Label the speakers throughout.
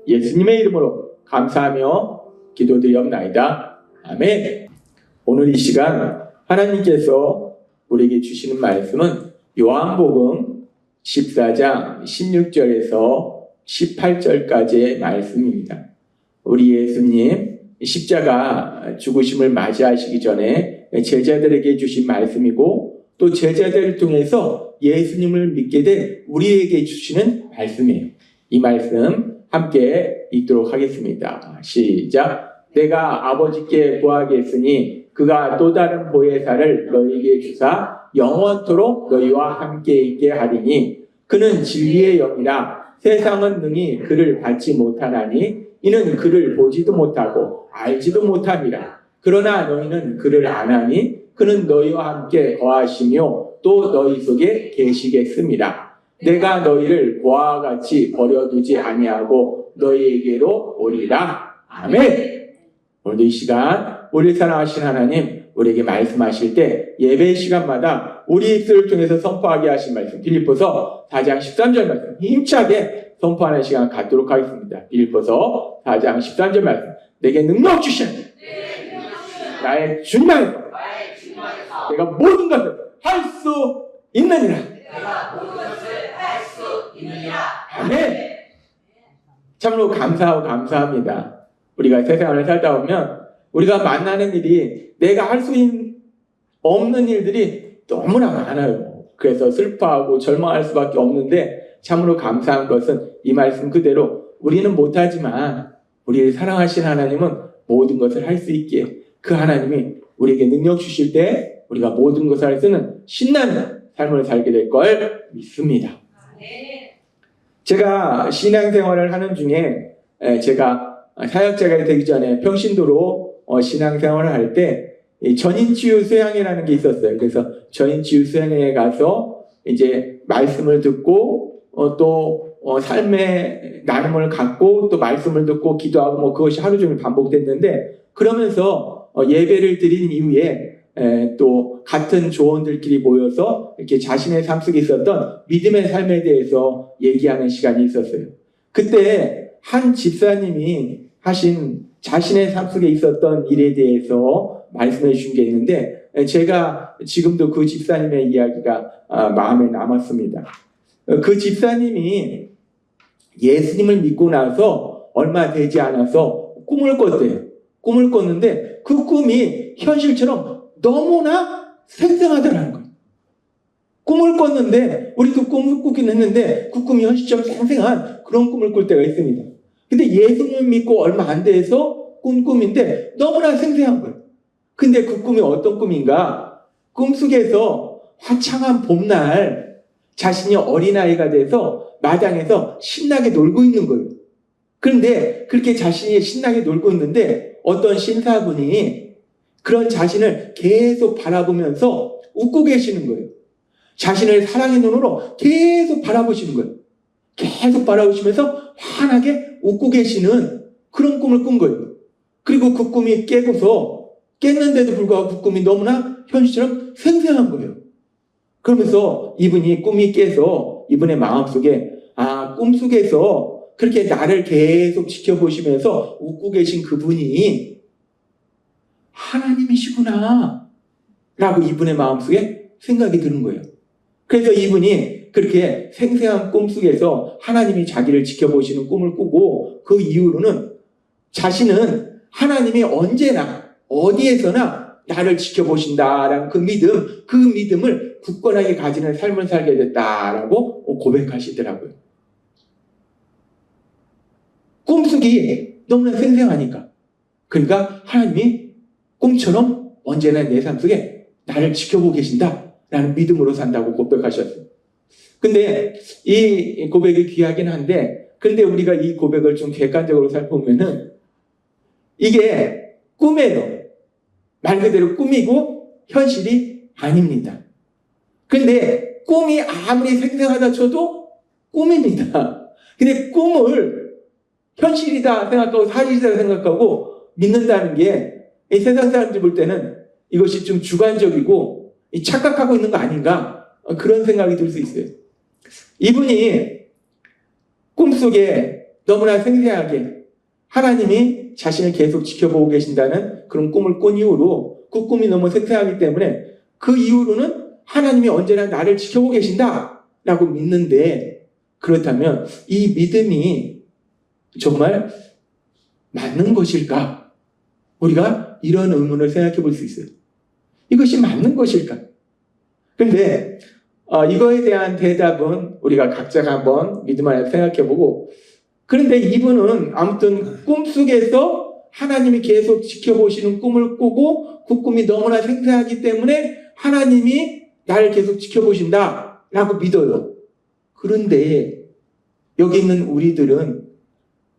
Speaker 1: 예수님의 이름으로 감사하며 기도드리옵나이다. 아멘. 오늘 이 시간 하나님께서 우리에게 주시는 말씀은 요한복음 14장 16절에서 18절까지의 말씀입니다. 우리 예수님 십자가 죽으심을 맞이하시기 전에 제자들에게 주신 말씀이고, 또 제자들을 통해서 예수님을 믿게 된 우리에게 주시는 말씀이에요. 이 말씀 함께 읽도록 하겠습니다. 시작. 내가 아버지께 구하겠으니 그가 또 다른 보혜사를 너희에게 주사 영원토록 너희와 함께 있게 하리니 그는 진리의 영이라. 세상은 능히 그를 받지 못하나니 이는 그를 보지도 못하고 알지도 못함이라. 그러나 너희는 그를 아나니 그는 너희와 함께 거하시며 또 너희 속에 계시겠습니다. 내가 너희를 고아와 같이 버려두지 아니하고 너희에게로 오리라. 아멘. 오늘도 이 시간 우리 사랑하신 하나님 우리에게 말씀하실 때 예배 시간마다 우리 입술을 통해서 선포하게 하신 말씀, 빌립보서 4장 13절 말씀 힘차게 선포하는 시간 갖도록 하겠습니다. 빌립보서 4장 13절 말씀. 내게 능력 주신 나의 주님 안에서 내가 모든 것을 할 수 있느니라. 아멘. 참으로 감사하고 감사합니다. 우리가 세상을 살다 보면 우리가 만나는 일이 내가 할 수 없는 일들이 너무나 많아요. 그래서 슬퍼하고 절망할 수밖에 없는데, 참으로 감사한 것은 이 말씀 그대로 우리는 못하지만 우리를 사랑하신 하나님은 모든 것을 할 수 있기에 그 하나님이 우리에게 능력 주실 때 우리가 모든 것을 할 수 있는 신나는 삶을 살게 될 걸 믿습니다. 제가 신앙생활을 하는 중에 제가 사역자가 되기 전에 평신도로 신앙생활을 할 때 전인치유 수양회라는 게 있었어요. 그래서 전인치유 수양회에 가서 이제 말씀을 듣고 또 삶의 나눔을 갖고 또 말씀을 듣고 기도하고 뭐 그것이 하루 종일 반복됐는데, 그러면서 예배를 드린 이후에 또 같은 조원들끼리 모여서 이렇게 자신의 삶 속에 있었던 믿음의 삶에 대해서 얘기하는 시간이 있었어요. 그때 한 집사님이 하신 자신의 삶 속에 있었던 일에 대해서 말씀해 주신 게 있는데, 제가 지금도 그 집사님의 이야기가 마음에 남았습니다. 그 집사님이 예수님을 믿고 나서 얼마 되지 않아서 꿈을 꿨대요. 꿈을 꿨는데 그 꿈이 현실처럼 너무나 생생하더라는 거예요. 꿈을 꿨는데, 우리 그 꿈을 꾸긴 했는데 그 꿈이 현실처럼 생생한 그런 꿈을 꿀 때가 있습니다. 근데 예수님을 믿고 얼마 안 돼서 꾼 꿈인데 너무나 생생한 거예요. 근데 그 꿈이 어떤 꿈인가? 꿈속에서 화창한 봄날 자신이 어린아이가 돼서 마당에서 신나게 놀고 있는 거예요. 그런데 그렇게 자신이 신나게 놀고 있는데 어떤 신사분이 그런 자신을 계속 바라보면서 웃고 계시는 거예요. 자신을 사랑의 눈으로 계속 바라보시는 거예요. 계속 바라보시면서 환하게 웃고 계시는 그런 꿈을 꾼 거예요. 그리고 그 꿈이 깼는데도 불구하고 그 꿈이 너무나 현실처럼 생생한 거예요. 그러면서 이분이 꿈이 깨서 이분의 마음속에 꿈속에서 그렇게 나를 계속 지켜보시면서 웃고 계신 그분이 하나님이시구나 라고 이분의 마음속에 생각이 드는 거예요. 그래서 이분이 그렇게 생생한 꿈속에서 하나님이 자기를 지켜보시는 꿈을 꾸고, 그 이후로는 자신은 하나님이 언제나 어디에서나 나를 지켜보신다라는 그 믿음을 굳건하게 가지는 삶을 살게 됐다라고 고백하시더라고요. 꿈속이 너무나 생생하니까. 그러니까 하나님이 꿈처럼 언제나 내 삶 속에 나를 지켜보고 계신다라는 믿음으로 산다고 고백하셨어요. 근데 이 고백이 귀하긴 한데, 그런데 우리가 이 고백을 좀 객관적으로 살펴보면은 이게 꿈이에요. 말 그대로 꿈이고 현실이 아닙니다. 그런데 꿈이 아무리 생생하다 쳐도 꿈입니다. 근데 꿈을 현실이다 생각하고 사실이다 생각하고 믿는다는 게 이 세상 사람들이 볼 때는 이것이 좀 주관적이고 착각하고 있는 거 아닌가, 그런 생각이 들 수 있어요. 이분이 꿈속에 너무나 생생하게 하나님이 자신을 계속 지켜보고 계신다는 그런 꿈을 꾼 이후로 그 꿈이 너무 생생하기 때문에 그 이후로는 하나님이 언제나 나를 지켜보고 계신다라고 믿는데, 그렇다면 이 믿음이 정말 맞는 것일까? 우리가 이런 의문을 생각해 볼 수 있어요. 이것이 맞는 것일까? 그런데 이거에 대한 대답은 우리가 각자가 한번 믿음 안에 생각해 보고, 그런데 이분은 아무튼 꿈속에서 하나님이 계속 지켜보시는 꿈을 꾸고 그 꿈이 너무나 생생하기 때문에 하나님이 나를 계속 지켜보신다라고 믿어요. 그런데 여기 있는 우리들은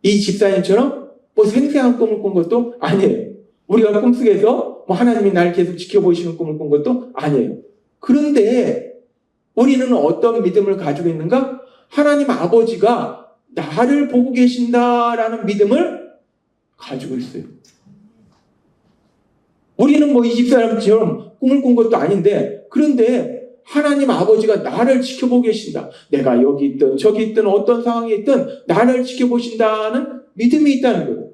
Speaker 1: 이 집사님처럼 뭐 생생한 꿈을 꾼 것도 아니에요. 우리가 꿈속에서 뭐 하나님이 나를 계속 지켜보시는 꿈을 꾼 것도 아니에요. 그런데 우리는 어떤 믿음을 가지고 있는가? 하나님 아버지가 나를 보고 계신다라는 믿음을 가지고 있어요. 우리는 뭐 이 집사람처럼 꿈을 꾼 것도 아닌데, 그런데 하나님 아버지가 나를 지켜보고 계신다. 내가 여기 있든 저기 있든 어떤 상황에 있든 나를 지켜보신다는 믿음이 있다는 거예요.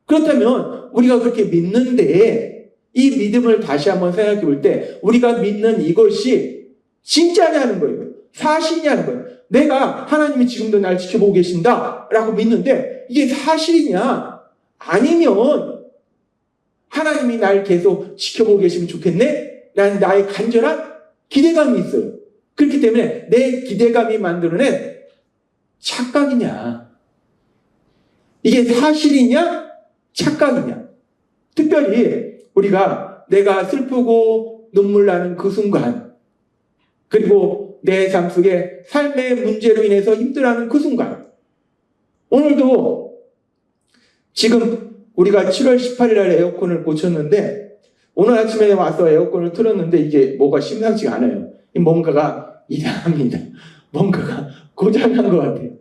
Speaker 1: 그렇다면 우리가 그렇게 믿는데 이 믿음을 다시 한번 생각해 볼 때 우리가 믿는 이것이 진짜냐는 거예요. 사실이냐는 거예요. 내가 하나님이 지금도 날 지켜보고 계신다라고 믿는데 이게 사실이냐? 아니면 하나님이 날 계속 지켜보고 계시면 좋겠네? 라는 나의 간절한 기대감이 있어요. 그렇기 때문에 내 기대감이 만들어낸 착각이냐? 이게 사실이냐? 착각이냐? 특별히 우리가 내가 슬프고 눈물 나는 그 순간, 그리고 내 삶 속에 삶의 문제로 인해서 힘들어하는 그 순간, 오늘도 지금 우리가 7월 18일 날 에어컨을 고쳤는데 오늘 아침에 와서 에어컨을 틀었는데 이게 뭐가 심상치가 않아요. 뭔가가 이상합니다. 뭔가가 고장난 것 같아요.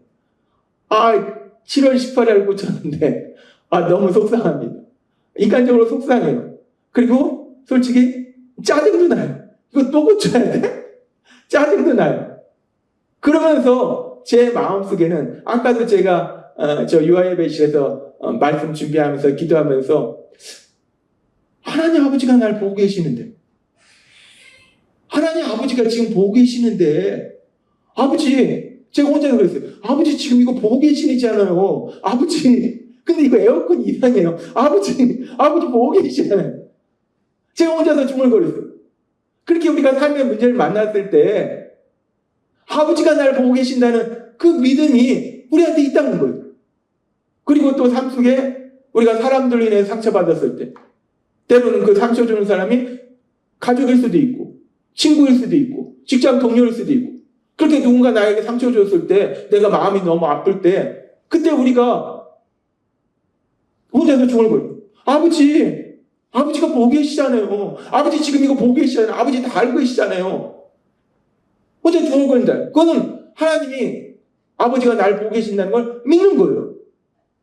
Speaker 1: 7월 18일 날 고쳤는데 너무 속상합니다. 인간적으로 속상해요. 그리고 솔직히 짜증도 나요. 이거 또 고쳐야 돼? 짜증도 나요. 그러면서 제 마음속에는 아까도 제가 저 유아예배실에서 말씀 준비하면서 기도하면서 하나님 아버지가 날 보고 계시는데, 하나님 아버지가 지금 보고 계시는데, 아버지, 제가 혼자 그랬어요. 아버지 지금 이거 보고 계시잖아요. 아버지, 근데 이거 에어컨 이상해요. 아버지 보고 계시잖아요. 제가 혼자서 중얼거렸어요. 그렇게 우리가 삶의 문제를 만났을 때 아버지가 날 보고 계신다는 그 믿음이 우리한테 있다는 거예요. 그리고 또 삶 속에 우리가 사람들로 인해 상처받았을 때 때로는 그 상처 주는 사람이 가족일 수도 있고 친구일 수도 있고 직장 동료일 수도 있고, 그렇게 누군가 나에게 상처 줬을 때 내가 마음이 너무 아플 때 그때 우리가 혼자서 중얼거려요. 아버지가 보고 계시잖아요. 아버지 지금 이거 보고 계시잖아요. 아버지 다 알고 계시잖아요. 혼자 중얼거린다. 그거는 하나님이 아버지가 날 보고 계신다는 걸 믿는 거예요.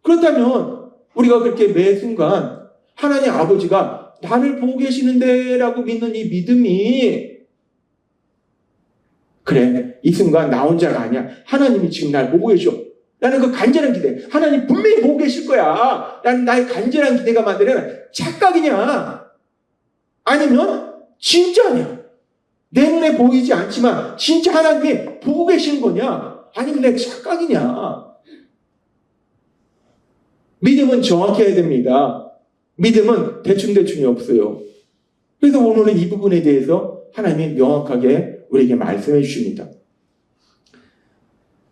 Speaker 1: 그렇다면 우리가 그렇게 매 순간 하나님 아버지가 나를 보고 계시는데 라고 믿는 이 믿음이, 그래, 이 순간 나 혼자가 아니야. 하나님이 지금 날 보고 계셔 라는 그 간절한 기대, 하나님 분명히 보고 계실 거야 라는 나의 간절한 기대가 만드는 착각이냐? 아니면 진짜냐? 내 눈에 보이지 않지만 진짜 하나님이 보고 계시는 거냐? 아니면 내 착각이냐? 믿음은 정확해야 됩니다. 믿음은 대충대충이 없어요. 그래서 오늘은 이 부분에 대해서 하나님이 명확하게 우리에게 말씀해 주십니다.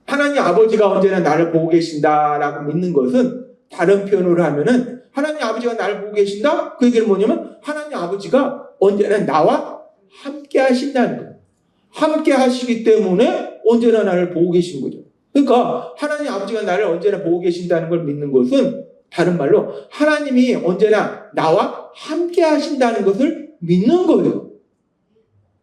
Speaker 1: 하나님 아버지가 언제나 나를 보고 계신다라고 믿는 것은, 다른 표현으로 하면은 하나님 아버지가 나를 보고 계신다? 그 얘기는 뭐냐면 하나님 아버지가 언제나 나와 함께 하신다는 거예요. 함께 하시기 때문에 언제나 나를 보고 계신 거죠. 그러니까 하나님 아버지가 나를 언제나 보고 계신다는 걸 믿는 것은, 다른 말로 하나님이 언제나 나와 함께 하신다는 것을 믿는 거예요.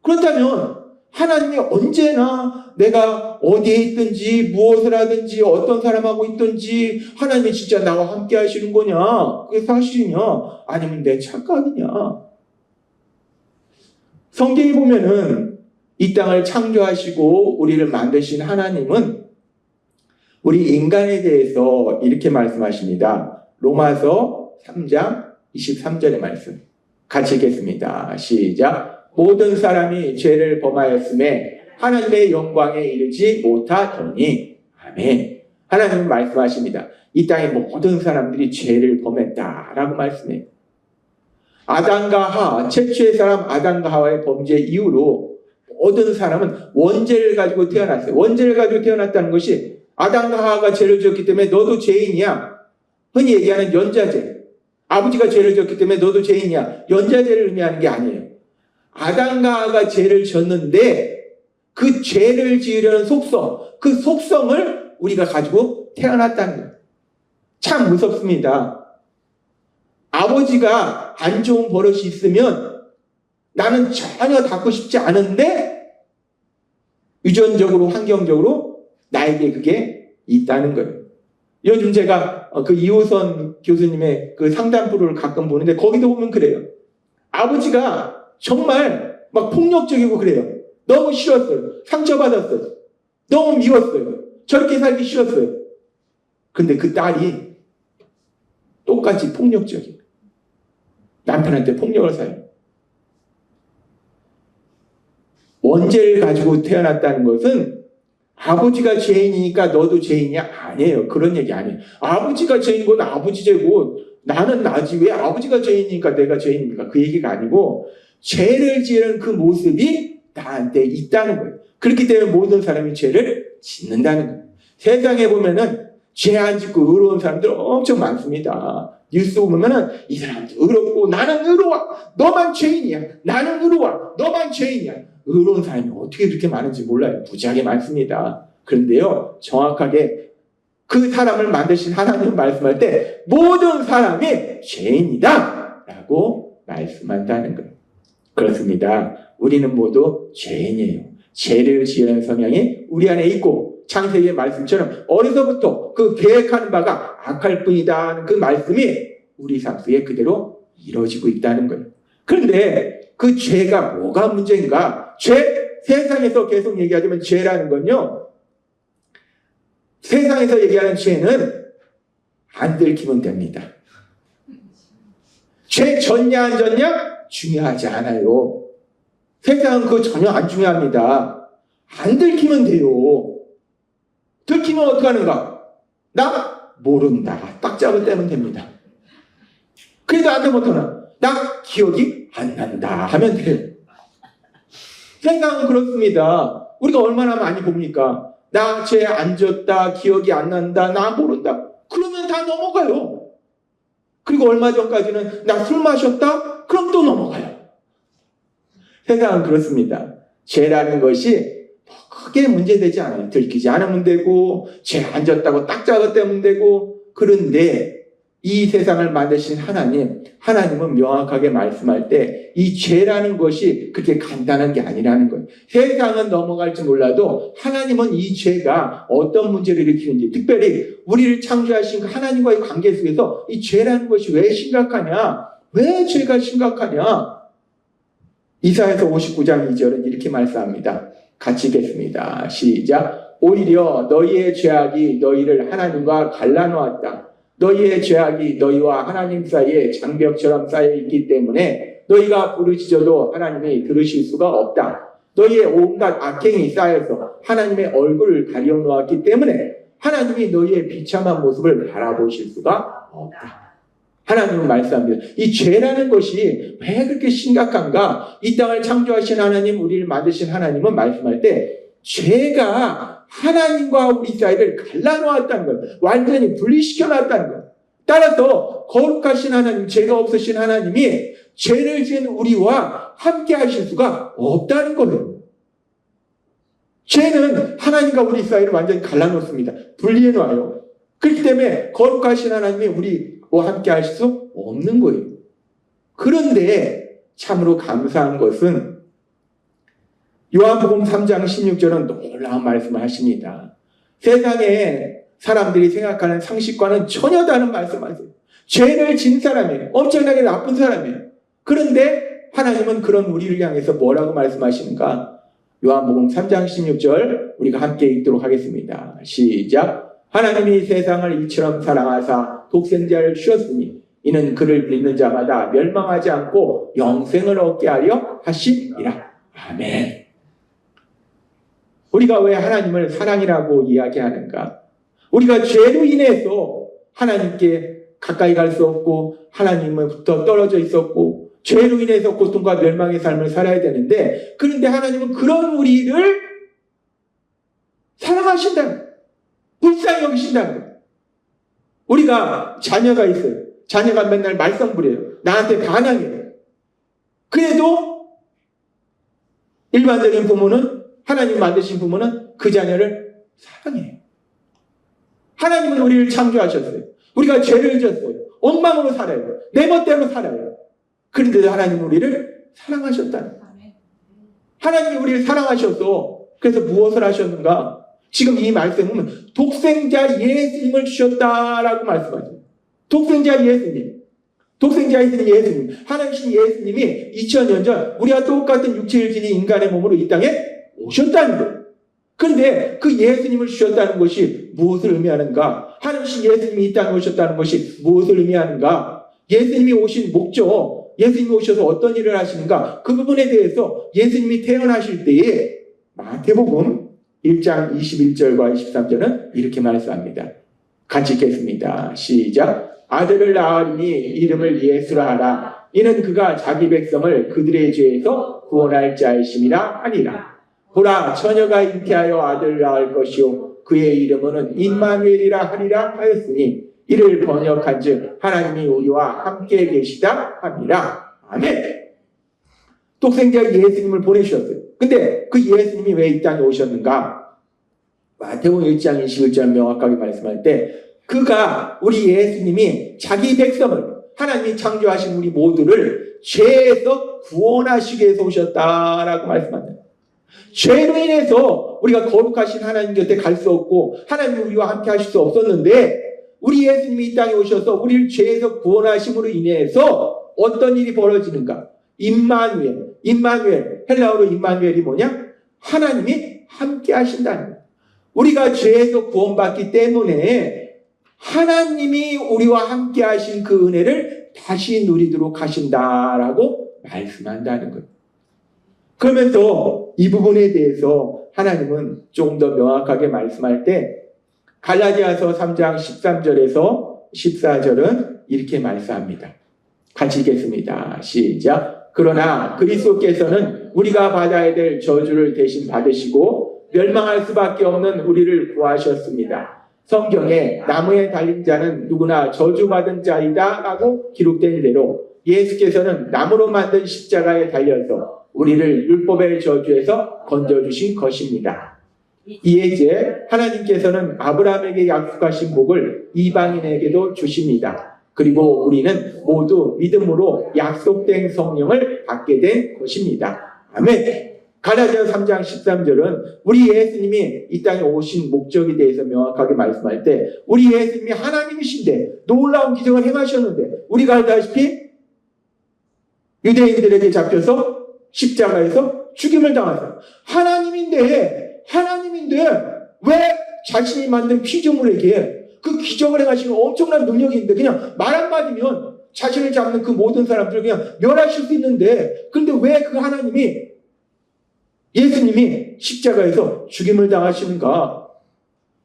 Speaker 1: 그렇다면 하나님이 언제나 내가 어디에 있든지 무엇을 하든지 어떤 사람하고 있든지 하나님이 진짜 나와 함께 하시는 거냐? 그게 사실이냐? 아니면 내 착각이냐? 성경에 보면은 이 땅을 창조하시고 우리를 만드신 하나님은 우리 인간에 대해서 이렇게 말씀하십니다. 로마서 3장 23절의 말씀. 같이 읽겠습니다. 시작. 모든 사람이 죄를 범하였음에 하나님의 영광에 이르지 못하더니. 아멘. 하나님은 말씀하십니다. 이 땅의 모든 사람들이 죄를 범했다라고 말씀해요. 아담과 하와, 최초의 사람 아담과 하와의 범죄 이후로 모든 사람은 원죄를 가지고 태어났어요. 원죄를 가지고 태어났다는 것이 아담과 하와가 죄를 지었기 때문에 너도 죄인이야. 흔히 얘기하는 연좌죄. 아버지가 죄를 지었기 때문에 너도 죄인이야. 연좌죄를 의미하는 게 아니에요. 아담과 하와가 죄를 지었는데 그 죄를 지으려는 속성, 그 속성을 우리가 가지고 태어났다는 거예요. 참 무섭습니다. 아버지가 안 좋은 버릇이 있으면 나는 전혀 닦고 싶지 않은데 유전적으로, 환경적으로 나에게 그게 있다는 거예요. 요즘 제가 그 이호선 교수님의 그 상담 프로를 가끔 보는데 거기도 보면 그래요. 아버지가 정말 막 폭력적이고 그래요. 너무 싫었어요. 상처받았어요. 너무 미웠어요. 저렇게 살기 싫었어요. 근데 그 딸이 똑같이 폭력적이에요. 남편한테 폭력을 사요. 원죄를 가지고 태어났다는 것은 아버지가 죄인이니까 너도 죄인이야? 아니에요. 그런 얘기 아니에요. 아버지가 죄인이고 아버지 죄고 나는 나지 왜 아버지가 죄인이니까 내가 죄인입니까? 그 얘기가 아니고 죄를 지은 그 모습이 나한테 있다는 거예요. 그렇기 때문에 모든 사람이 죄를 짓는다는 거예요. 세상에 보면은 죄 안 짓고 의로운 사람들 엄청 많습니다. 뉴스 보면은 이 사람도 의롭고 나는 의로워. 너만 죄인이야. 나는 의로워. 너만 죄인이야. 의로운 사람이 어떻게 그렇게 많은지 몰라요. 무지하게 많습니다. 그런데요, 정확하게 그 사람을 만드신 하나님 말씀할 때 모든 사람이 죄인이다 라고 말씀한다는 거예요. 그렇습니다. 우리는 모두 죄인이에요. 죄를 지으는 성향이 우리 안에 있고 창세기의 말씀처럼 어려서부터 그 계획하는 바가 악할 뿐이다 하는 그 말씀이 우리 삶 속에 그대로 이루어지고 있다는 거예요. 그런데 그 죄가 뭐가 문제인가? 세상에서 계속 얘기하자면 죄라는 건요, 세상에서 얘기하는 죄는 안 들키면 됩니다. 죄 졌냐 안 졌냐? 중요하지 않아요. 세상은 그거 전혀 안 중요합니다. 안 들키면 돼요. 들키면 어떡하는가? 나 모른다. 딱 잡아떼면 됩니다. 그래도 안 되면 어떡하나? 나 기억이 안 난다 하면 돼요. 세상은 그렇습니다. 우리가 얼마나 많이 봅니까? 나 죄 안 졌다, 기억이 안 난다, 나 모른다. 그러면 다 넘어가요. 그리고 얼마 전까지는 나 술 마셨다? 그럼 또 넘어가요. 세상은 그렇습니다. 죄라는 것이 크게 문제되지 않아요. 들키지 않으면 되고 죄 안 졌다고 딱 잡아떼면 되고. 그런데 이 세상을 만드신 하나님은 명확하게 말씀할 때 이 죄라는 것이 그렇게 간단한 게 아니라는 거예요. 세상은 넘어갈지 몰라도 하나님은 이 죄가 어떤 문제를 일으키는지, 특별히 우리를 창조하신 하나님과의 관계 속에서 이 죄라는 것이 왜 심각하냐? 왜 죄가 심각하냐? 이사야서 59장 2절은 이렇게 말씀합니다. 같이 읽겠습니다. 시작. 오히려 너희의 죄악이 너희를 하나님과 갈라놓았다. 너희의 죄악이 너희와 하나님 사이에 장벽처럼 쌓여있기 때문에 너희가 부르짖어도 하나님이 들으실 수가 없다. 너희의 온갖 악행이 쌓여서 하나님의 얼굴을 가려놓았기 때문에 하나님이 너희의 비참한 모습을 바라보실 수가 없다. 하나님은 말씀합니다. 이 죄라는 것이 왜 그렇게 심각한가? 이 땅을 창조하신 하나님, 우리를 만드신 하나님은 말씀할 때 죄가 하나님과 우리 사이를 갈라놓았다는 거예요. 완전히 분리시켜놨다는 거예요. 따라서 거룩하신 하나님, 죄가 없으신 하나님이 죄를 지은 우리와 함께 하실 수가 없다는 거예요. 죄는 하나님과 우리 사이를 완전히 갈라놓습니다. 분리해놔요. 그렇기 때문에 거룩하신 하나님이 우리와 함께 하실 수 없는 거예요. 그런데 참으로 감사한 것은 요한복음 3장 16절은 놀라운 말씀을 하십니다. 세상에 사람들이 생각하는 상식과는 전혀 다른 말씀하세요. 죄를 진 사람이에요. 엄청나게 나쁜 사람이에요. 그런데 하나님은 그런 우리를 향해서 뭐라고 말씀하시는가? 요한복음 3장 16절 우리가 함께 읽도록 하겠습니다. 시작. 하나님이 세상을 이처럼 사랑하사 독생자를 주셨으니 이는 그를 믿는 자마다 멸망하지 않고 영생을 얻게 하려 하심이라. 아멘. 우리가 왜 하나님을 사랑이라고 이야기하는가? 우리가 죄로 인해서 하나님께 가까이 갈 수 없고 하나님으로부터 떨어져 있었고 죄로 인해서 고통과 멸망의 삶을 살아야 되는데, 그런데 하나님은 그런 우리를 사랑하신다는 거예요. 불쌍히 여기신다는 거예요. 우리가 자녀가 있어요. 자녀가 맨날 말썽부려요. 나한테 반항해요. 그래도 일반적인 부모는, 하나님 만드신 부모는 그 자녀를 사랑해요. 하나님은 우리를 창조하셨어요. 우리가 죄를 졌어요. 엉망으로 살아요. 내 멋대로 살아요. 그런데도 하나님은 우리를 사랑하셨다는 거예요. 하나님이 우리를 사랑하셔서 그래서 무엇을 하셨는가? 지금 이 말씀은 독생자 예수님을 주셨다라고 말씀하죠. 독생자 예수님. 독생자이신 예수님. 하나님이신 예수님이 2000년 전 우리와 똑같은 육체를 지닌 인간의 몸으로 이 땅에 오셨다는 거예요. 그런데 그 예수님을 주셨다는 것이 무엇을 의미하는가? 하나님이신 예수님이 이 땅에 오셨다는 것이 무엇을 의미하는가? 예수님이 오신 목적, 예수님이 오셔서 어떤 일을 하시는가? 그 부분에 대해서 예수님이 태어나실 때에 마태복음 1장 21절과 23절은 이렇게 말씀합니다. 같이 읽겠습니다. 시작. 아들을 낳으니 이름을 예수라 하라. 이는 그가 자기 백성을 그들의 죄에서 구원할 자이심이라 하니라. 보라, 처녀가 잉태하여 아들을 낳을 것이요 그의 이름은 임마누엘이라 하리라 하였으니 이를 번역한즉 하나님이 우리와 함께 계시다 함이라. 아멘. 독생자 예수님을 보내주셨어요. 근데 그 예수님이 왜 이 땅에 오셨는가? 마태복음 1장 21절 명확하게 말씀할 때 그가, 우리 예수님이 자기 백성을, 하나님이 창조하신 우리 모두를 죄에서 구원하시기 위해서 오셨다라고 말씀합니다. 죄로 인해서 우리가 거룩하신 하나님 곁에 갈 수 없고 하나님이 우리와 함께 하실 수 없었는데 우리 예수님이 이 땅에 오셔서 우리를 죄에서 구원하심으로 인해서 어떤 일이 벌어지는가? 임마누엘, 헬라어로 임마누엘이 뭐냐? 하나님이 함께 하신다는 거예요. 우리가 죄에서 구원받기 때문에 하나님이 우리와 함께 하신 그 은혜를 다시 누리도록 하신다라고 말씀한다는 거예요. 그러면서 이 부분에 대해서 하나님은 조금 더 명확하게 말씀할 때 갈라디아서 3장 13절에서 14절은 이렇게 말씀합니다. 같이 읽겠습니다. 시작. 그러나 그리스도께서는 우리가 받아야 될 저주를 대신 받으시고 멸망할 수밖에 없는 우리를 구하셨습니다. 성경에 나무에 달린 자는 누구나 저주받은 자이다 라고 기록된 대로 예수께서는 나무로 만든 십자가에 달려서 우리를 율법의 저주에서 건져주신 것입니다. 이에 이제 하나님께서는 아브라함에게 약속하신 복을 이방인에게도 주십니다. 그리고 우리는 모두 믿음으로 약속된 성령을 받게 된 것입니다. 아멘. 갈라디아서 3장 13절은 우리 예수님이 이 땅에 오신 목적에 대해서 명확하게 말씀할 때 우리 예수님이 하나님이신데 놀라운 기적을 행하셨는데 우리가 알다시피 유대인들에게 잡혀서 십자가에서 죽임을 당하셨어요. 하나님인데 왜 자신이 만든 피조물에게 그 기적을 행하시는 엄청난 능력이 있는데 그냥 말 한마디면 자신을 잡는 그 모든 사람들을 그냥 멸하실 수 있는데, 근데 왜 그 하나님이, 예수님이 십자가에서 죽임을 당하시는가?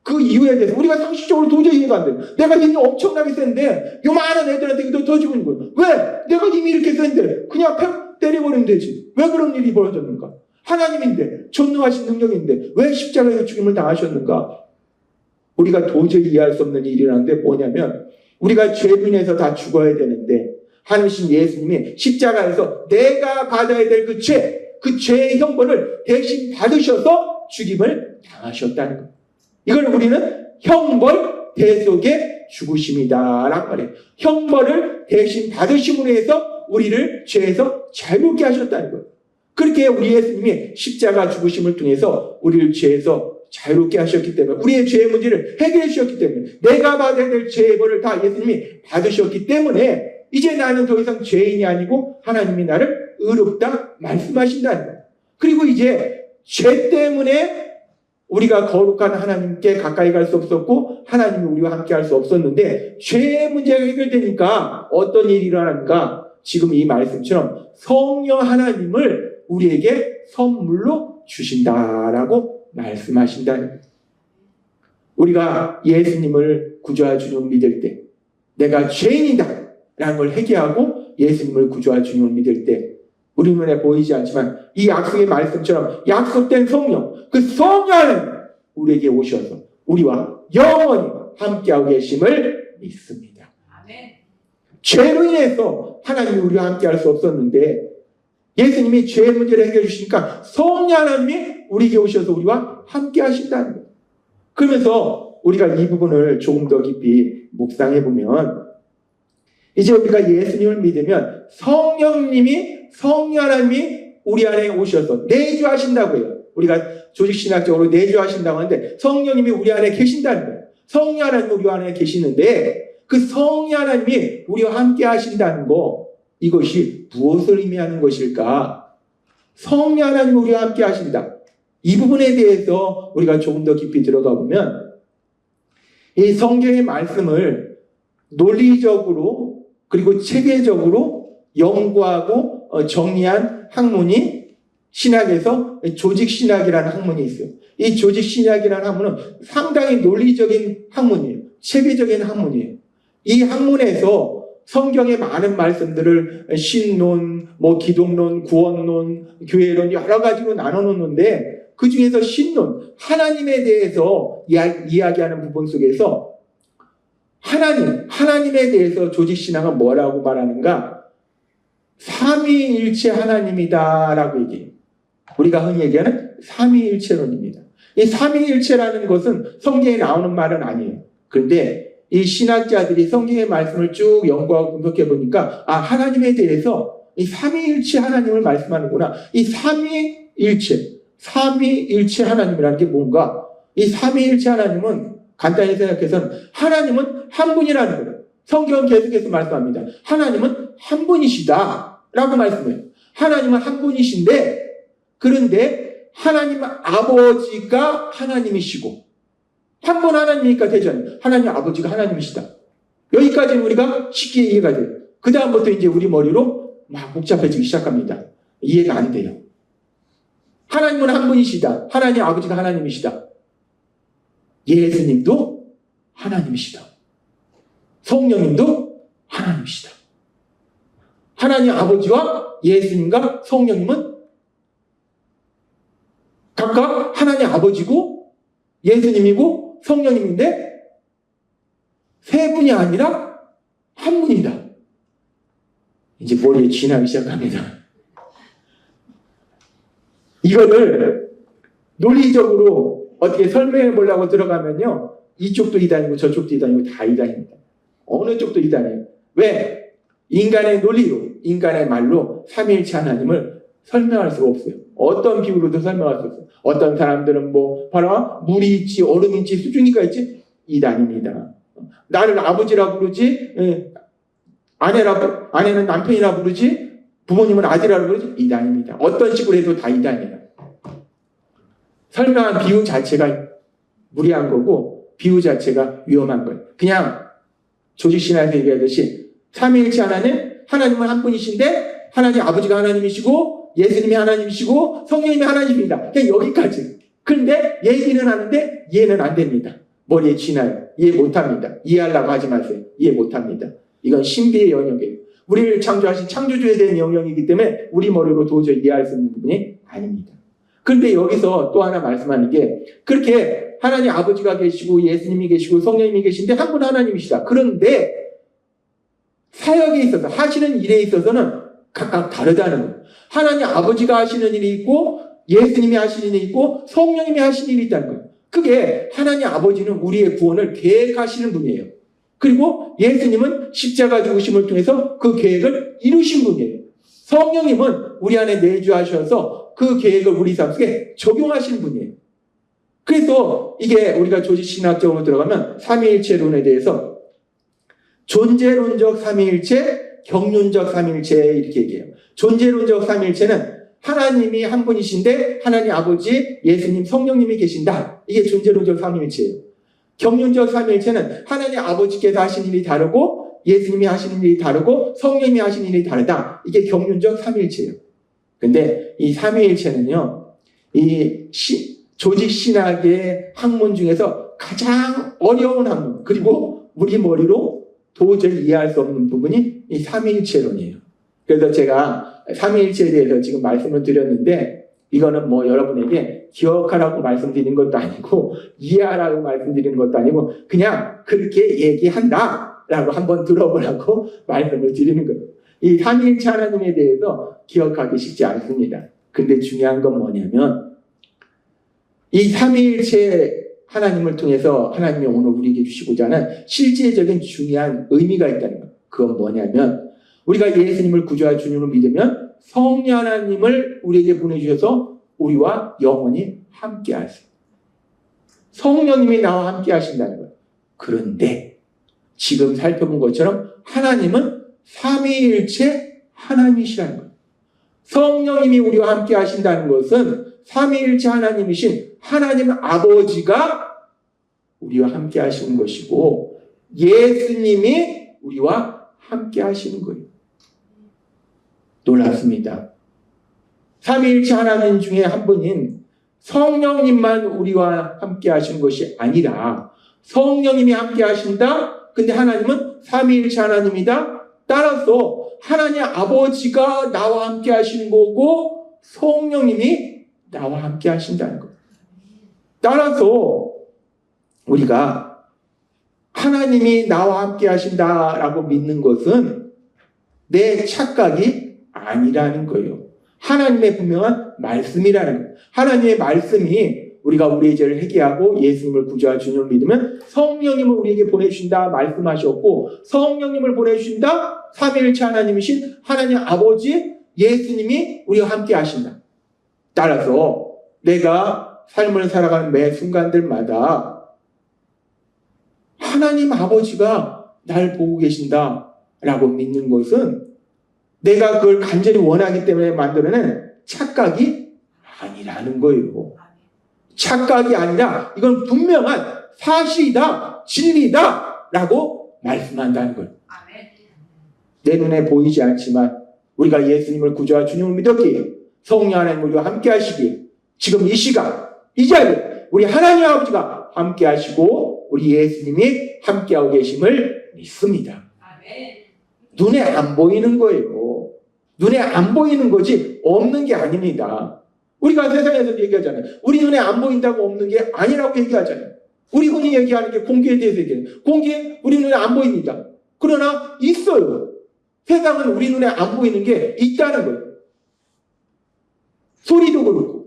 Speaker 1: 그 이유에 대해서 우리가 상식적으로 도저히 이해가 안 돼요. 내가 힘이 엄청나게 센데 요만한 애들한테 더 죽이는 거예요. 왜? 내가 힘이 이렇게 센데 그냥 팩 때려버리면 되지. 왜 그런 일이 벌어졌는가? 하나님인데, 전능하신 능력인데 왜 십자가에서 죽임을 당하셨는가? 우리가 도저히 이해할 수 없는 일이라는데 뭐냐면, 우리가 죄로 인해서 다 죽어야 되는데 하나님 예수님이 십자가에서 내가 받아야 될 그 죄의 형벌을 대신 받으셔서 죽임을 당하셨다는 것. 이걸 우리는 형벌 대속의 죽으심이다라고 말해요. 형벌을 대신 받으심으로 해서 우리를 죄에서 자유롭게 하셨다는 거예요. 그렇게 우리 예수님이 십자가 죽으심을 통해서 우리를 죄에서 자유롭게 하셨기 때문에, 우리의 죄의 문제를 해결해 주셨기 때문에, 내가 받아야 될 죄의 벌을 다 예수님이 받으셨기 때문에 이제 나는 더 이상 죄인이 아니고 하나님이 나를 의롭다 말씀하신다는 거예요. 그리고 이제 죄 때문에 우리가 거룩한 하나님께 가까이 갈 수 없었고 하나님이 우리와 함께 할 수 없었는데 죄의 문제가 해결되니까 어떤 일이 일어나는가? 지금 이 말씀처럼 성령 하나님을 우리에게 선물로 주신다라고 말씀하신다는 거예요. 우리가 예수님을 구주와 주님을 믿을 때 내가 죄인이다 라는 걸 회개하고 예수님을 구주와 주님을 믿을 때 우리 눈에 보이지 않지만 이 약속의 말씀처럼 약속된 성령, 그 성령은 우리에게 오셔서 우리와 영원히 함께하고 계심을 믿습니다.
Speaker 2: 아멘.
Speaker 1: 죄로 인해서 하나님이 우리와 함께할 수 없었는데 예수님이 죄의 문제를 해결해 주시니까 성령 하나님이 우리에게 오셔서 우리와 함께하신다는 거예요. 그러면서 우리가 이 부분을 조금 더 깊이 묵상해 보면 이제 우리가 예수님을 믿으면 성령 하나님이 우리 안에 오셔서 내주하신다고 해요. 우리가 조직신학적으로 내주하신다고 하는데 성령님이 우리 안에 계신다는 거예요. 성령 하나님이 우리 안에 계시는데 그 성령 하나님이 우리와 함께 하신다는 거, 이것이 무엇을 의미하는 것일까? 성령 하나님이 우리와 함께 하신다. 이 부분에 대해서 우리가 조금 더 깊이 들어가 보면 이 성경의 말씀을 논리적으로 그리고 체계적으로 연구하고 정리한 학문이 신학에서 조직신학이라는 학문이 있어요. 이 조직신학이라는 학문은 상당히 논리적인 학문이에요. 체계적인 학문이에요. 이 학문에서 성경의 많은 말씀들을 신론, 기독론, 구원론, 교회론 여러 가지로 나눠 놓는데 그 중에서 신론, 하나님에 대해서 이야기하는 부분 속에서 하나님에 대해서 조직신학은 뭐라고 말하는가? 삼위일체 하나님이다라고 얘기해요. 우리가 흔히 얘기하는 삼위일체론입니다. 이 삼위일체라는 것은 성경에 나오는 말은 아니에요. 그런데 이 신학자들이 성경의 말씀을 쭉 연구하고 분석해 보니까 하나님에 대해서 이 삼위일체 하나님을 말씀하는구나. 이 삼위일체 하나님이라는 게 뭔가? 이 삼위일체 하나님은 간단히 생각해서는 하나님은 한 분이라는 거예요. 성경은 계속해서 말씀합니다. 하나님은 한 분이시다 라고 말씀해요. 하나님은 한 분이신데 그런데 하나님 아버지가 하나님이시고 한 분 하나님이니까 되잖아요. 하나님 아버지가 하나님이시다. 여기까지는 우리가 쉽게 이해가 돼요. 그 다음부터 이제 우리 머리로 막 복잡해지기 시작합니다. 이해가 안 돼요. 하나님은 한 분이시다. 하나님 아버지가 하나님이시다. 예수님도 하나님이시다. 성령님도 하나님이시다. 하나님 아버지와 예수님과 성령님은 각각 하나님 아버지고 예수님이고 성령님인데 세 분이 아니라 한 분이다. 이제 머리에 쥐나기 시작합니다. 이거를 논리적으로 어떻게 설명해 보려고 들어가면요. 이쪽도 이단이고 저쪽도 이단이고 다 이단입니다. 어느 쪽도 이단이에요. 왜? 인간의 논리로, 인간의 말로 삼위일체 하나님을 설명할 수가 없어요. 어떤 비유로도 설명할 수 없어요. 어떤 사람들은 봐라, 물이 있지, 얼음이 있지, 수증기가 있지, 이단입니다. 나를 아버지라 부르지, 아내는 남편이라 부르지, 부모님은 아들이라 부르지, 이단입니다. 어떤 식으로 해도 다 이단이에요. 설명한 비유 자체가 무리한 거고, 비유 자체가 위험한 거예요. 그냥 조직신학에서 얘기하듯이 삼위일체 하나님은 한 분이신데 하나님 아버지가 하나님이시고 예수님이 하나님이시고 성령님이 하나님입니다. 그냥 여기까지. 그런데 얘기는 하는데 이해는 안 됩니다. 머리에 쥐나요. 이해 못합니다. 이해하려고 하지 마세요. 이해 못합니다. 이건 신비의 영역이에요. 우리를 창조하신 창조주에 대한 영역이기 때문에 우리 머리로 도저히 이해할 수 있는 부분이 아닙니다. 그런데 여기서 또 하나 말씀하는 게 그렇게 하나님 아버지가 계시고 예수님이 계시고 성령님이 계신데 한 분 하나님이시다. 그런데 사역에 있어서 하시는 일에 있어서는 각각 다르다는 거예요. 하나님 아버지가 하시는 일이 있고 예수님이 하시는 일이 있고 성령님이 하시는 일이 있다는 거예요. 그게 하나님 아버지는 우리의 구원을 계획하시는 분이에요. 그리고 예수님은 십자가 죽으심을 통해서 그 계획을 이루신 분이에요. 성령님은 우리 안에 내주하셔서 그 계획을 우리 삶 속에 적용하시는 분이에요. 그래서 이게 우리가 조직신학적으로 들어가면 삼위일체론에 대해서 존재론적 삼위일체, 경륜적 삼위일체 이렇게 얘기해요. 존재론적 삼위일체는 하나님이 한 분이신데 하나님 아버지, 예수님, 성령님이 계신다. 이게 존재론적 삼위일체예요. 경륜적 삼위일체는 하나님 아버지께서 하신 일이 다르고 예수님이 하시는 일이 다르고 성령님이 하시는 일이 다르다. 이게 경륜적 삼위일체예요. 근데 이 삼위일체는요, 이 조직 신학의 학문 중에서 가장 어려운 학문, 그리고 우리 머리로 도저히 이해할 수 없는 부분이 이 삼위일체론이에요. 그래서 제가 삼위일체에 대해서 지금 말씀을 드렸는데, 이거는 뭐 여러분에게 기억하라고 말씀드린 것도 아니고 이해하라고 말씀드린 것도 아니고 그냥 그렇게 얘기한다라고 한번 들어보라고 말씀을 드리는 거예요. 이 삼위일체 하나님에 대해서 기억하기 쉽지 않습니다. 근데 중요한 건 뭐냐면 이 삼위일체 하나님을 통해서 하나님이 오늘 우리에게 주시고자 하는 실제적인 중요한 의미가 있다는 거예요. 그건 뭐냐면 우리가 예수님을 구주와 주님으로 믿으면 성령 하나님을 우리에게 보내주셔서 우리와 영원히 함께 하세요. 성령님이 나와 함께 하신다는 거예요. 그런데 지금 살펴본 것처럼 하나님은 삼위일체 하나님이시라는 거예요. 성령님이 우리와 함께 하신다는 것은 삼위일체 하나님이신 하나님 아버지가 우리와 함께 하시는 것이고 예수님이 우리와 함께 하시는 거예요. 놀랍습니다. 삼위일체 하나님 중에 한 분인 성령님만 우리와 함께 하시는 것이 아니라 성령님이 함께 하신다? 근데 하나님은 삼위일체 하나님이다? 따라서 하나님 아버지가 나와 함께 하시는 거고 성령님이 나와 함께 하신다는 거예요. 따라서 우리가 하나님이 나와 함께 하신다라고 믿는 것은 내 착각이 아니라는 거예요. 하나님의 분명한 말씀이라는 거예요. 하나님의 말씀이 우리가 우리의 죄를 회개하고 예수님을 구주와 주님을 믿으면 성령님을 우리에게 보내주신다 말씀하셨고 성령님을 보내주신다 삼위일체 하나님이신 하나님 아버지 예수님이 우리와 함께 하신다. 따라서 내가 삶을 살아가는 매 순간들마다 하나님 아버지가 날 보고 계신다라고 믿는 것은 내가 그걸 간절히 원하기 때문에 만들어낸 착각이 아니라는 거예요. 착각이 아니라 이건 분명한 사실이다, 진리다 라고 말씀한다는 거예요. 내 눈에 보이지 않지만 우리가 예수님을 구주와 주님을 믿었기에 성령 하나님 우리와 함께 하시기에 지금 이 시간, 이 자리에 우리 하나님 아버지가 함께 하시고 우리 예수님이 함께하고 계심을 믿습니다. 눈에 안 보이는 거예요. 눈에 안 보이는 거지 없는 게 아닙니다. 우리가 세상에서 얘기하잖아요. 우리 눈에 안 보인다고 없는 게 아니라고 얘기하잖아요. 우리 흔히 얘기하는 게 공기에 대해서 얘기해요. 공기 우리 눈에 안 보입니다. 그러나 있어요. 세상은 우리 눈에 안 보이는 게 있다는 거예요. 소리도 그렇고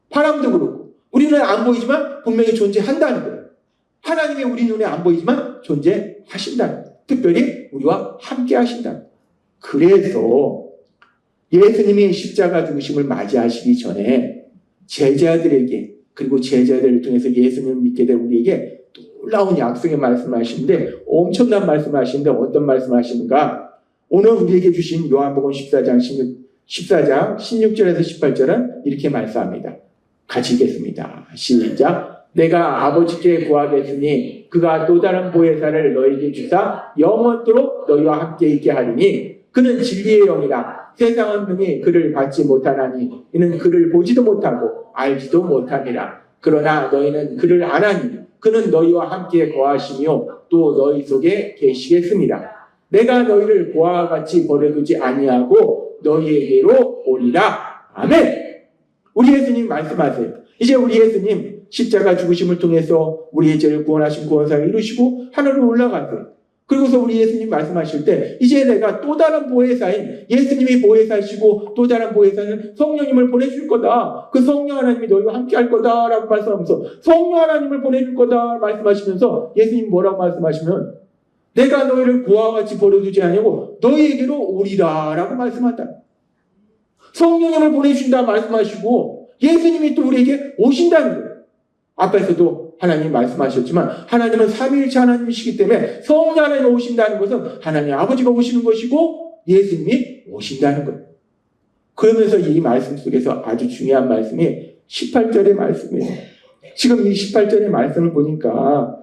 Speaker 1: 바람도 그렇고 우리 눈에 안 보이지만 분명히 존재한다는 거예요. 하나님이 우리 눈에 안 보이지만 존재하신다는 거예요. 특별히 우리와 함께 하신다는 거예요. 그래서 예수님이 십자가 죽으심을 맞이하시기 전에 제자들에게 그리고 제자들을 통해서 예수님을 믿게 된 우리에게 놀라운 약속의 말씀을 하시는데 엄청난 말씀을 하시는데 어떤 말씀을 하시는가? 오늘 우리에게 주신 요한복음 14장 16절에서 18절은 이렇게 말씀합니다. 같이 읽겠습니다. 시작. 내가 아버지께 구하겠으니 그가 또 다른 보혜사를 너희에게 주사 영원토록 너희와 함께 있게 하리니 그는 진리의 영이라 세상은 능히 그를 받지 못하나니 이는 그를 보지도 못하고 알지도 못함이라. 그러나 너희는 그를 아나니 그는 너희와 함께 거하시며 또 너희 속에 계시겠습니다. 내가 너희를 고아와 같이 버려두지 아니하고 너희에게로 오리라. 아멘. 우리 예수님 말씀하세요. 이제 우리 예수님 십자가 죽으심을 통해서 우리의 죄를 구원하신 구원사를 이루시고 하늘로 올라가세요. 그리고서 우리 예수님 말씀하실 때 이제 내가 또 다른 보혜사인 예수님이 보혜사시고 또 다른 보혜사는 성령님을 보내줄 거다. 그 성령 하나님이 너희와 함께 할 거다라고 말씀하면서 성령 하나님을 보내줄 거다 말씀하시면서 예수님 뭐라고 말씀하시면 내가 너희를 고아와 같이 버려두지 아니하고 너희에게로 오리라 라고 말씀한다. 성령님을 보내주신다 말씀하시고 예수님이 또 우리에게 오신다는 거예요. 앞에서도 하나님이 말씀하셨지만 하나님은 삼위일체 하나님이시기 때문에 성령 하나님이 오신다는 것은 하나님 아버지가 오시는 것이고 예수님이 오신다는 거예요. 그러면서 이 말씀 속에서 아주 중요한 말씀이 18절의 말씀이에요. 지금 이 18절의 말씀을 보니까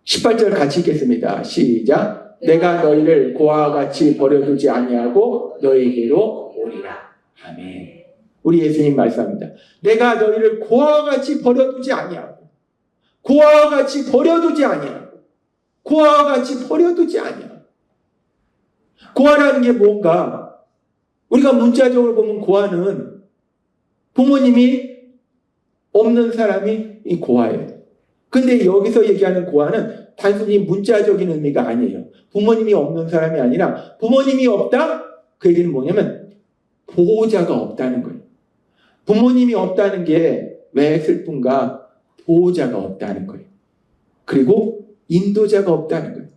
Speaker 1: 18절 같이 읽겠습니다. 시작. 내가 너희를 고아와 같이 버려두지 아니하고 너희에게로 오리라. 아멘. 우리 예수님 말씀합니다. 내가 너희를 고아와 같이 버려두지 아니하고 고아와 같이 버려두지 아니하고 고아와 같이 버려두지 아니하고. 고아라는 게 뭔가? 우리가 문자적으로 보면 고아는 부모님이 없는 사람이 이 고아예요. 근데 여기서 얘기하는 고아는 단순히 문자적인 의미가 아니에요. 부모님이 없는 사람이 아니라 부모님이 없다? 그 얘기는 뭐냐면 보호자가 없다는 거예요. 부모님이 없다는 게 왜 슬픈가? 보호자가 없다는 거예요. 그리고 인도자가 없다는 거예요.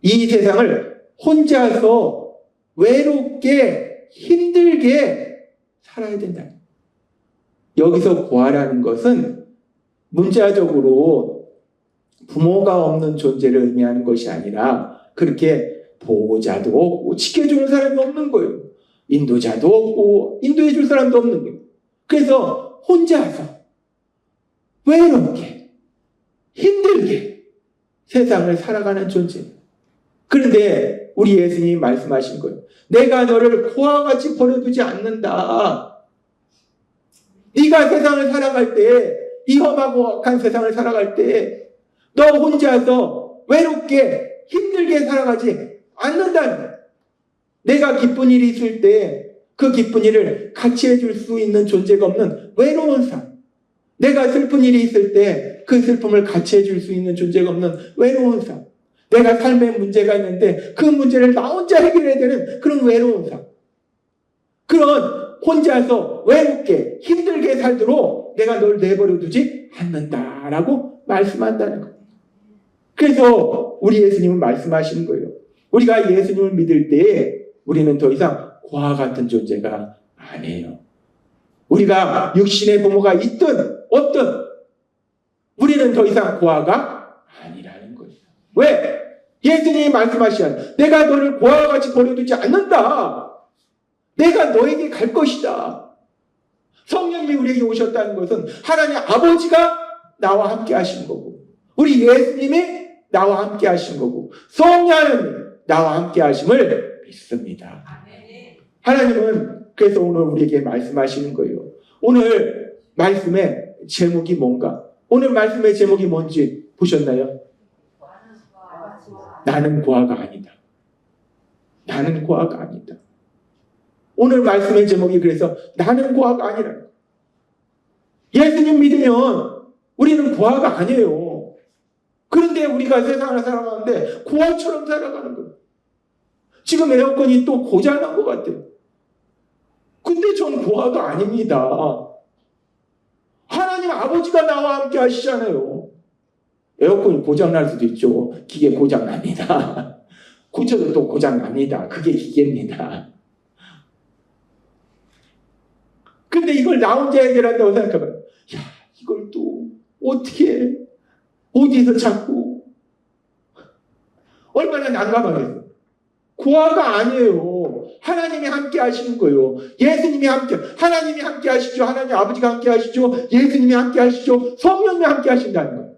Speaker 1: 이 세상을 혼자서 외롭게 힘들게 살아야 된다. 여기서 고아라는 것은 문자적으로 부모가 없는 존재를 의미하는 것이 아니라 그렇게 보호자도 없고 지켜주는 사람이 없는 거예요. 인도자도 없고 인도해 줄 사람도 없는 거예요. 그래서 혼자서 외롭게 힘들게 세상을 살아가는 존재. 그런데 우리 예수님이 말씀하신 거예요. 내가 너를 고아와 같이 버려두지 않는다. 네가 세상을 살아갈 때, 이 험하고 악한 세상을 살아갈 때 너 혼자서 외롭게 힘들게 살아가지 않는다는 거예요. 내가 기쁜 일이 있을 때 그 기쁜 일을 같이 해줄 수 있는 존재가 없는 외로운 삶. 내가 슬픈 일이 있을 때 그 슬픔을 같이 해줄 수 있는 존재가 없는 외로운 삶. 내가 삶에 문제가 있는데 그 문제를 나 혼자 해결해야 되는 그런 외로운 삶. 그런 혼자서 외롭게 힘들게 살도록 내가 널 내버려 두지 않는다라고 말씀한다는 거예요. 그래서 우리 예수님은 말씀하시는 거예요. 우리가 예수님을 믿을 때 우리는 더 이상 고아 같은 존재가 아니에요. 우리가 육신의 부모가 있든 없든 우리는 더 이상 고아가 아니라는 거예요. 왜? 예수님이 말씀하시는 내가 너를 고아와 같이 버려두지 않는다. 내가 너에게 갈 것이다. 성령님이 우리에게 오셨다는 것은 하나님 아버지가 나와 함께 하신 거고 우리 예수님이 나와 함께 하신 거고 성령 하나님 나와 함께 하심을 믿습니다. 하나님은 그래서 오늘 우리에게 말씀하시는 거예요. 오늘 말씀의 제목이 뭔가? 오늘 말씀의 제목이 뭔지 보셨나요? 나는 고아가 아니다. 나는 고아가 아니다. 오늘 말씀의 제목이 그래서 나는 고아가 아니라. 예수님 믿으면 우리는 고아가 아니에요. 그런데 우리가 세상을 살아가는데 고아처럼 살아가는 거예요. 지금 에어컨이 또 고장난 것 같아요. 근데 전 고아가 아닙니다. 하나님 아버지가 나와 함께 하시잖아요. 에어컨이 고장날 수도 있죠. 기계 고장납니다. 고쳐도 또 고장납니다. 그게 기계입니다. 근데 이걸 나 혼자 해결한다고 생각하면 야 이걸 또 어떻게 어디서 찾고 얼마나 난감하겠어요. 고아가 아니에요. 하나님이 함께 하시는 거예요. 예수님이 함께, 하나님이 함께 하시죠. 하나님 아버지가 함께 하시죠. 예수님이 함께 하시죠. 성령이 함께 하신다는 거예요.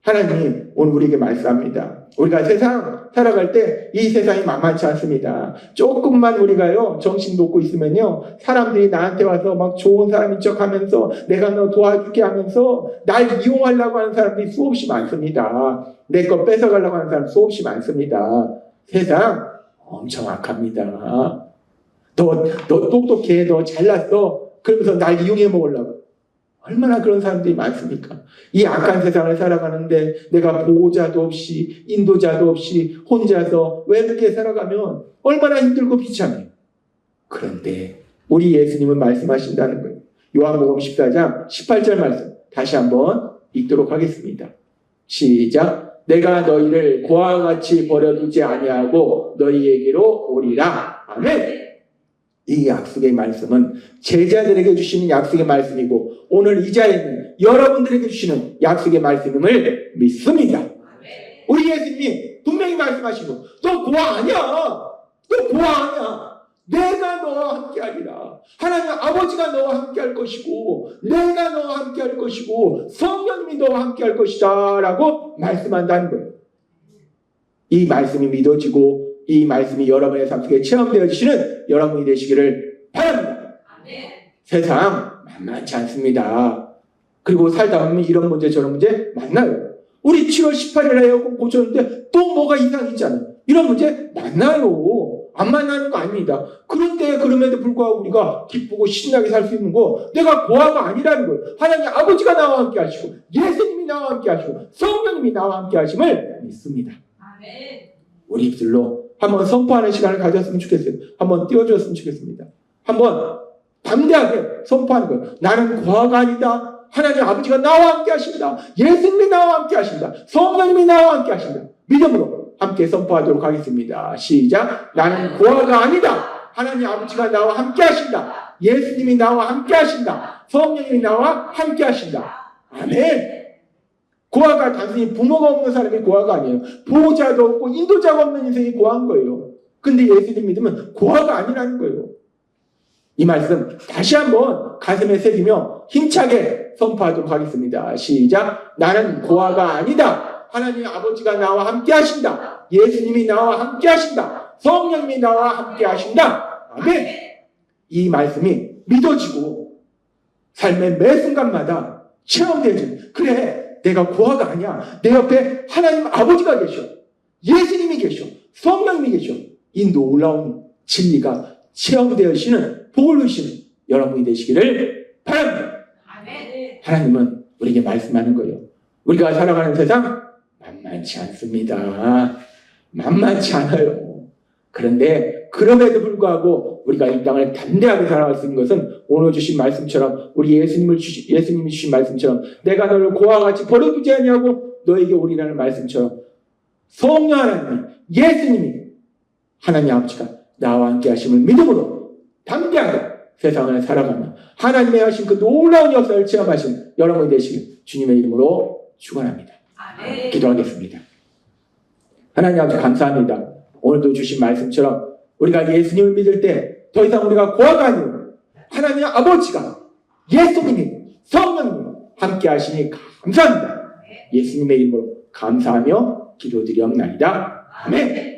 Speaker 1: 하나님 오늘 우리에게 말씀합니다. 우리가 세상 살아갈 때 이 세상이 만만치 않습니다. 조금만 우리가요 정신 놓고 있으면요 사람들이 나한테 와서 막 좋은 사람인 척하면서 내가 너 도와줄게 하면서 날 이용하려고 하는 사람들이 수없이 많습니다. 내 거 뺏어가려고 하는 사람 수없이 많습니다. 세상 엄청 악합니다. 너 똑똑해, 너 잘났어. 그러면서 날 이용해 먹으려고. 얼마나 그런 사람들이 많습니까? 이 악한 세상을 살아가는데 내가 보호자도 없이 인도자도 없이 혼자서 외롭게 살아가면 얼마나 힘들고 비참해요. 그런데 우리 예수님은 말씀하신다는 거예요. 요한복음 14장 18절 말씀 다시 한번 읽도록 하겠습니다. 시작. 내가 너희를 고아와 같이 버려두지 아니하고 너희에게로 오리라. 아멘. 이 약속의 말씀은 제자들에게 주시는 약속의 말씀이고 오늘 이 자리에 있는 여러분들에게 주시는 약속의 말씀임을 믿습니다. 우리 예수님이 분명히 말씀하시고 너 고아 아니야. 너 고아 아니야. 내가 너와 함께하리라. 하나님 아버지가 너와 함께할 것이고 내가 너와 함께할 것이고 성령님이 너와 함께할 것이다 라고 말씀한다는 거예요. 이 말씀이 믿어지고 이 말씀이 여러분의 삶 속에 체험되어지시는 여러분이 되시기를 바랍니다. 세상 만만치 않습니다. 그리고 살다 보면 이런 문제 저런 문제 만나요. 우리 7월 18일에 에어컨 고쳤는데 또 뭐가 이상 있잖아요. 이런 문제 만나요. 안 만나는 거 아닙니다. 그런데 그럼에도 불구하고 우리가 기쁘고 신나게 살 수 있는 거 내가 고아가 아니라는 거예요. 하나님 아버지가 나와 함께 하시고 예수님이 나와 함께 하시고 성령님이 나와 함께 하심을 믿습니다. 우리 입술로 한번 선포하는 시간을 가졌으면 좋겠어요. 한번 띄워줬으면 좋겠습니다. 한번 담대하게 선포하는 거예요. 나는 고아가 아니다. 하나님 아버지가 나와 함께 하신다. 예수님이 나와 함께 하신다. 성령님이 나와 함께 하신다. 믿음으로 함께 선포하도록 하겠습니다. 시작. 나는 고아가 아니다. 하나님 아버지가 나와 함께 하신다. 예수님이 나와 함께 하신다. 성령님이 나와 함께 하신다. 아멘. 고아가 단순히 부모가 없는 사람이 고아가 아니에요. 보호자도 없고 인도자가 없는 인생이 고아인 거예요. 근데 예수님 믿으면 고아가 아니라는 거예요. 이 말씀 다시 한번 가슴에 새기며 힘차게 선포하도록 하겠습니다. 시작. 나는 고아가 아니다. 하나님 아버지가 나와 함께 하신다. 예수님이 나와 함께 하신다. 성령님이 나와 함께 하신다. 아멘. 이 말씀이 믿어지고 삶의 매 순간마다 체험되지. 그래, 내가 고아가 아니야. 내 옆에 하나님 아버지가 계셔. 예수님이 계셔. 성령님이 계셔. 이 놀라운 진리가 체험되어지는 복을 누리시는 여러분이 되시기를 바랍니다. 아멘. 하나님은 우리에게 말씀하는 거예요. 우리가 살아가는 세상 만만치 않습니다. 만만치 않아요. 그런데 그럼에도 불구하고 우리가 이 땅을 담대하게 살아갈 수 있는 것은 오늘 주신 말씀처럼 우리 예수님이 주신 말씀처럼 내가 너를 고아와 같이 버려두지 아니하고 너에게 오리라는 말씀처럼 성령 하나님 예수님이 하나님 아버지가 나와 함께 하심을 믿음으로 담대하게 세상을 살아가며 하나님의 하신 그 놀라운 역사를 체험하신 여러분이 되시길 주님의 이름으로 축원합니다. 기도하겠습니다. 하나님 아버지 감사합니다. 오늘도 주신 말씀처럼 우리가 예수님을 믿을 때 더 이상 우리가 고아가 아니고 하나님 아버지가 예수님이 성령님이 함께 하시니 감사합니다. 예수님의 이름으로 감사하며 기도드리옵나이다. 아멘.